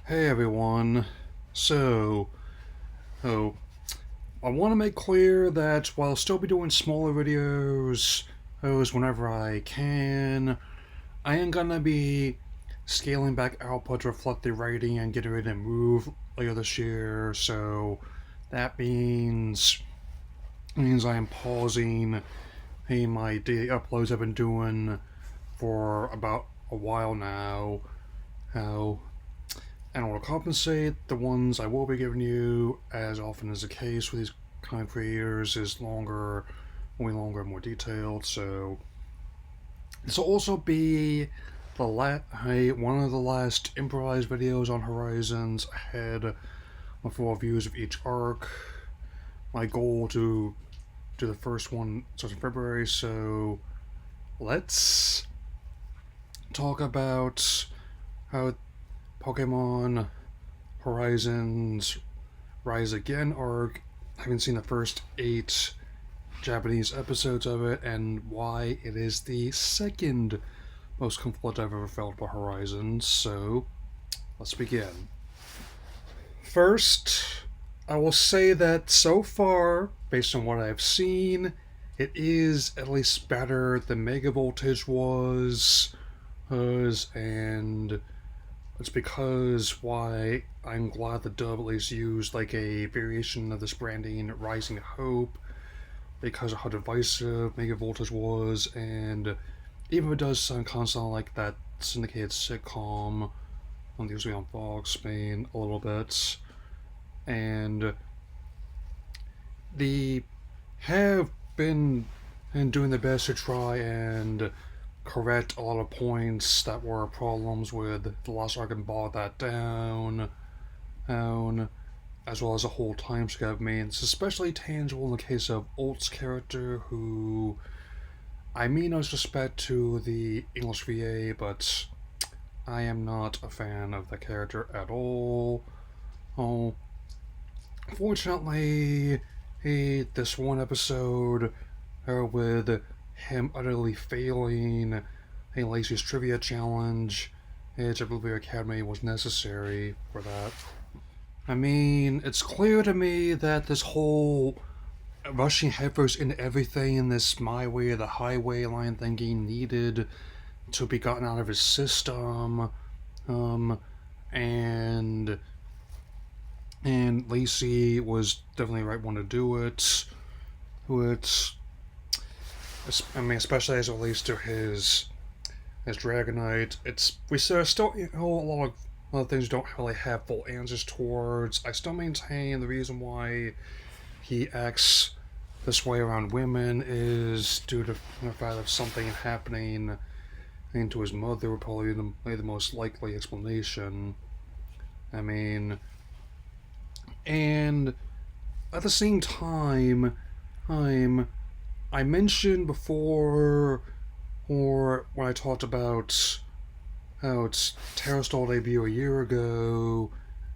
Hey everyone. So, oh, I want to make clear that while I'll still be doing smaller videos, those whenever I can, I am gonna be scaling back output to reflect the writing and getting ready to move later this year. So that means I am pausing my daily uploads I've been doing for about a while now. How And I will compensate the ones I will be giving you, as often is the case with these kind of creators, is way longer and more detailed. So this will also be one of the last improvised videos on Horizons ahead of full views of each arc. My goal to do the first one starts in February, so let's talk about how Pokemon Horizons Rise Again arc. I haven't seen the first 8 Japanese episodes of it, and why it is the second most conflict I've ever felt about Horizons. So, let's begin. First, I will say that so far, based on what I've seen, it is at least better than Mega Voltage was, and it's because why I'm glad the dub at least used like a variation of this branding, Rising Hope, because of how divisive Mega Voltage was, and even if it does sound constantly like that syndicated sitcom on usually on Fox Spain a little bit, and the have been and doing their best to try and correct a lot of points that were problems with the last arc and brought that down, as well as the whole time skip. I mean, it's especially tangible in the case of Ult's character, who I mean no disrespect to the English VA, but I am not a fan of the character at all. Oh, fortunately, this one episode with him utterly failing a Lacey's trivia challenge at Blue Academy was necessary for that. I mean, it's clear to me that this whole rushing headfirst into everything in this my way or the highway line thinking needed to be gotten out of his system. Um, and and Lacey was definitely the right one to do it. Which, I mean, especially as it relates to his Dragonite, we still a lot of things don't really have full answers towards. I still maintain the reason why he acts this way around women is due to the fact of something happening to his mother would probably be the most likely explanation. I mean, and at the same time, I mentioned before, or when I talked about how its Terrastal debut a year ago,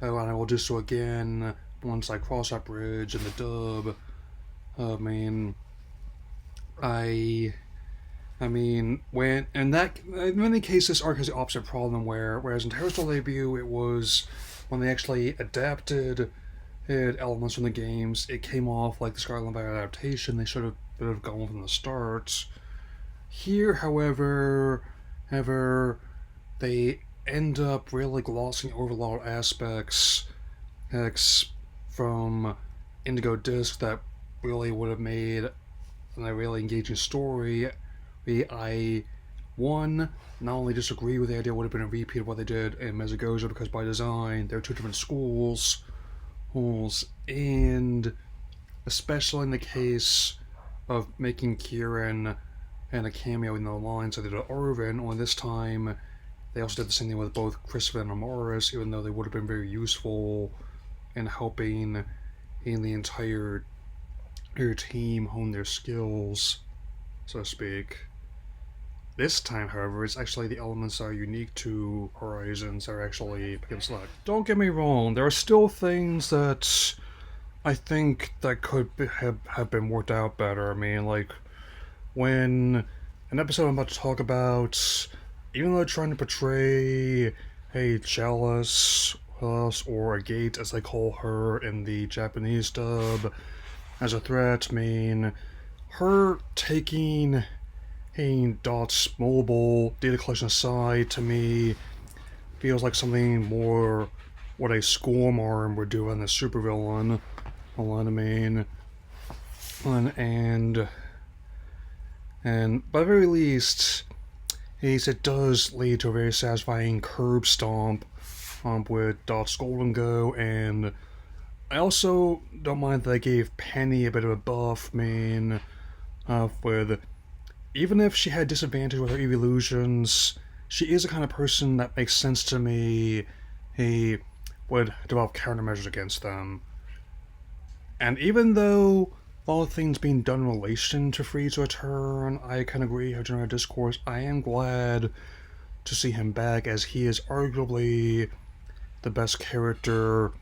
and I will do so again once I cross that bridge in the dub. I mean, I I mean, when in many cases, this arc has the opposite problem. Whereas in Terrastal debut, it was when they actually adapted elements from the games, it came off like the Scarlet Empire adaptation. They should have gone from the start. Here, however, they end up really glossing over a lot of aspects from Indigo Disc that really would have made a really engaging story. I one not only disagree with the idea it would have been a repeat of what they did in Mezagoza because by design they're two different schools, and especially in the case of making Kieran and a cameo in the lines that they did at Arvin, only this time they also did the same thing with both Christopher and Amaris, even though they would have been very useful in helping in the entire team hone their skills, so to speak. This time, however, it's actually the elements that are unique to Horizons that are actually become select. Don't get me wrong, there are still things that I think that could have been worked out better. I mean, like, when an episode I'm about to talk about, even though they're trying to portray a jealous Plus, or a gate as they call her in the Japanese dub, as a threat. I mean, her taking Dot's mobile data collection aside, to me, feels like something more what a Scormarm would do in the supervillain. I mean, and by the very least, it does lead to a very satisfying curb stomp with Dot's Golden Go, and I also don't mind that they gave Penny a bit of a buff, with even if she had disadvantage with her evolutions, she is the kind of person that makes sense to me. He would develop countermeasures against them. And even though all the things being done in relation to Free's return, I can agree with general discourse, I am glad to see him back, as he is arguably the best character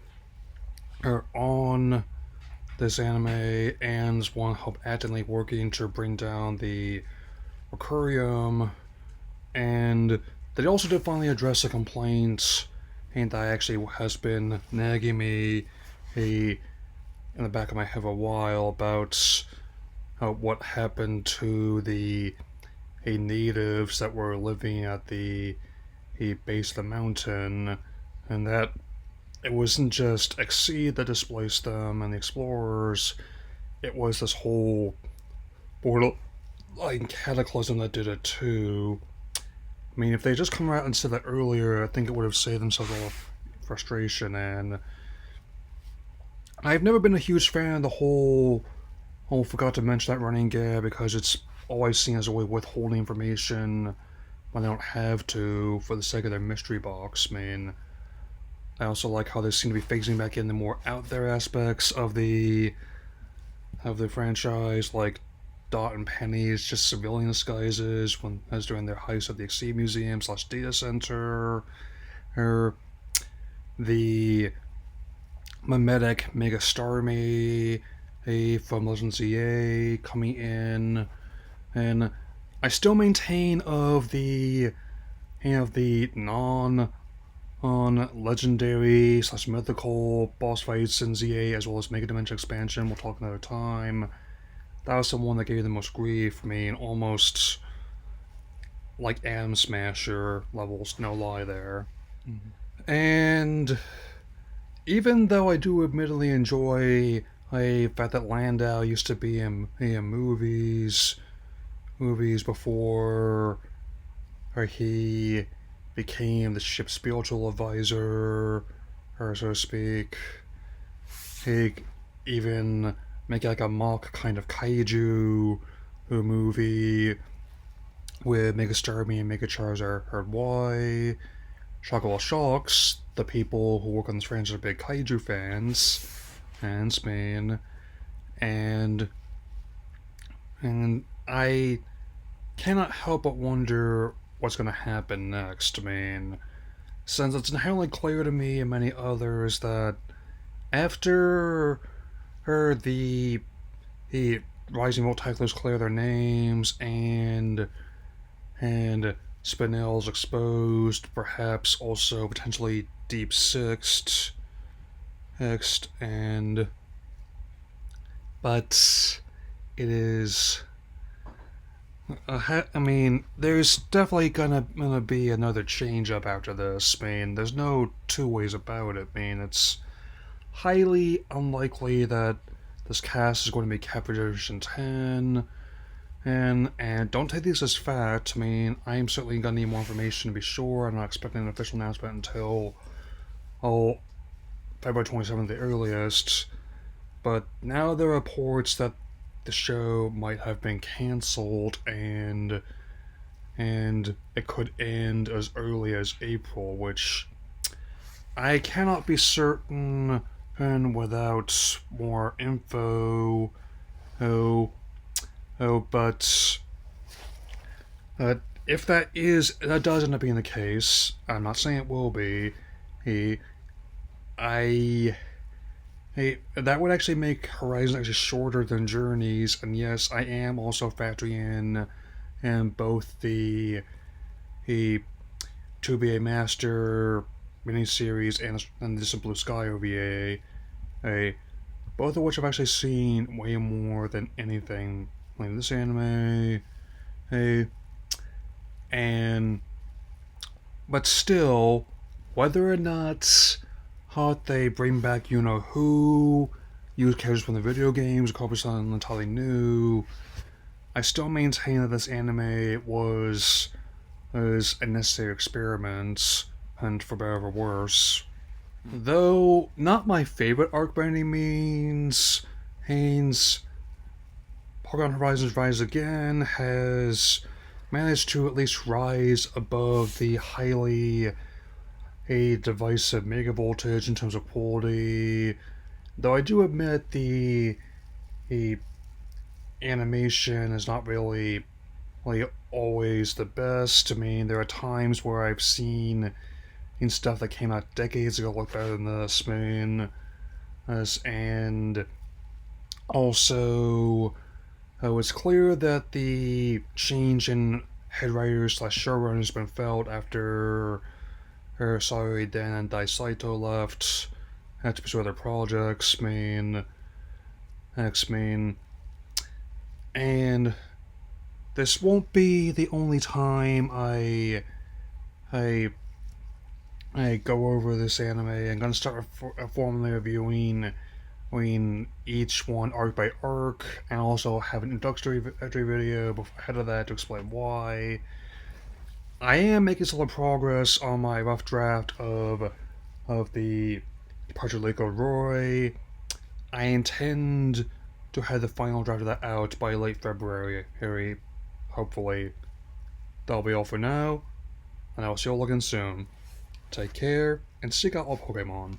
on this anime, and one help actively working to bring down the Aquarium, and they also did finally address a complaint and that actually has been nagging me in the back of my head a while about what happened to the natives that were living at the base of the mountain, and that it wasn't just Exceed that displaced them and the explorers, it was this whole borderline cataclysm that did it too. I mean, if they just come out and said that earlier, I think it would have saved themselves a lot of frustration. And I've never been a huge fan of the whole forgot to mention that running gag, because it's always seen as a way of withholding information when they don't have to for the sake of their mystery box. I mean, I also like how they seem to be phasing back in the more out there aspects of the franchise, like Dot and Penny's just civilian disguises as during their heist at the Exceed Museum / data center, or the mimetic Mega Starmie from Legends EA coming in, and I still maintain of the non on legendary / mythical boss fights in ZA, as well as Mega Dimension expansion. We'll talk another time. That was the one that gave the most grief for me, and almost like Am Smasher levels, no lie there. Mm-hmm. And even though I do admittedly enjoy the fact that Landau used to be in movies before he became the ship's spiritual advisor, or so to speak, he even make like a mock kind of kaiju movie with Mega Starmie and Mega Charizard Y. Shockwell Shocks, the people who work on this franchise are big kaiju fans, and Spain, and I cannot help but wonder what's going to happen next. I mean, since it's entirely clear to me and many others that after the Rising Multiculars clear their names and Spinell's exposed, perhaps also potentially Deep Sixth, and but it is. I mean, there's definitely gonna be another change up after this. I mean, there's no two ways about it. I mean, it's highly unlikely that this cast is going to be Captain Generation 10. And don't take this as fact. I mean, I'm certainly gonna need more information to be sure. I'm not expecting an official announcement until February 27th, the earliest. But now there are reports that the show might have been cancelled, and it could end as early as April, which I cannot be certain without more info. But if that does end up being the case, I'm not saying it will be. That would actually make Horizon actually shorter than Journeys, and yes, I am also factoring in both the to be a master miniseries and the Distant Blue Sky OVA, both of which I've actually seen way more than anything like this anime. Hey, and but still, whether or not how they bring back you know who, use characters from the video games, or copy something entirely new, I still maintain that this anime was a necessary experiment, and for better or worse. Though not my favorite arc by any means, Haynes, Pokémon Horizons Rise Again has managed to at least rise above the highly divisive Mega Voltage in terms of quality. Though I do admit the animation is not really always the best. I mean, there are times where I've seen in stuff that came out decades ago look better than this. I mean, and also, it's clear that the change in head writers slash showrunners has been felt after sorry, Dan and Daisaito left, had to pursue other projects. X-Men, and this won't be the only time I go over this anime. I'm gonna start formally reviewing each one arc by arc, and also have an introductory video ahead of that to explain why. I am making solid progress on my rough draft of the Departure Lake of Roy. I intend to have the final draft of that out by late February, hopefully. That'll be all for now, and I will see you all again soon. Take care, and seek out all Pokemon.